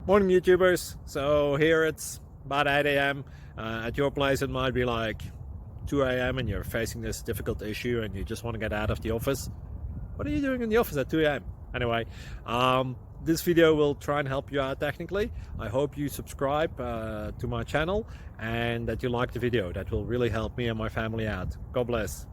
Morning YouTubers. So here it's about 8 a.m. At your place it might be like 2 a.m. and you're facing this difficult issue and you just want to get out of the office. What are you doing in the office at 2 a.m.? Anyway, this video will try and help you out technically. I hope you subscribe to my channel and that you like the video. That will really help me and my family out. God bless.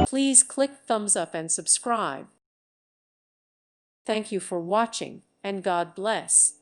Please click thumbs up and subscribe. Thank you for watching, and God bless.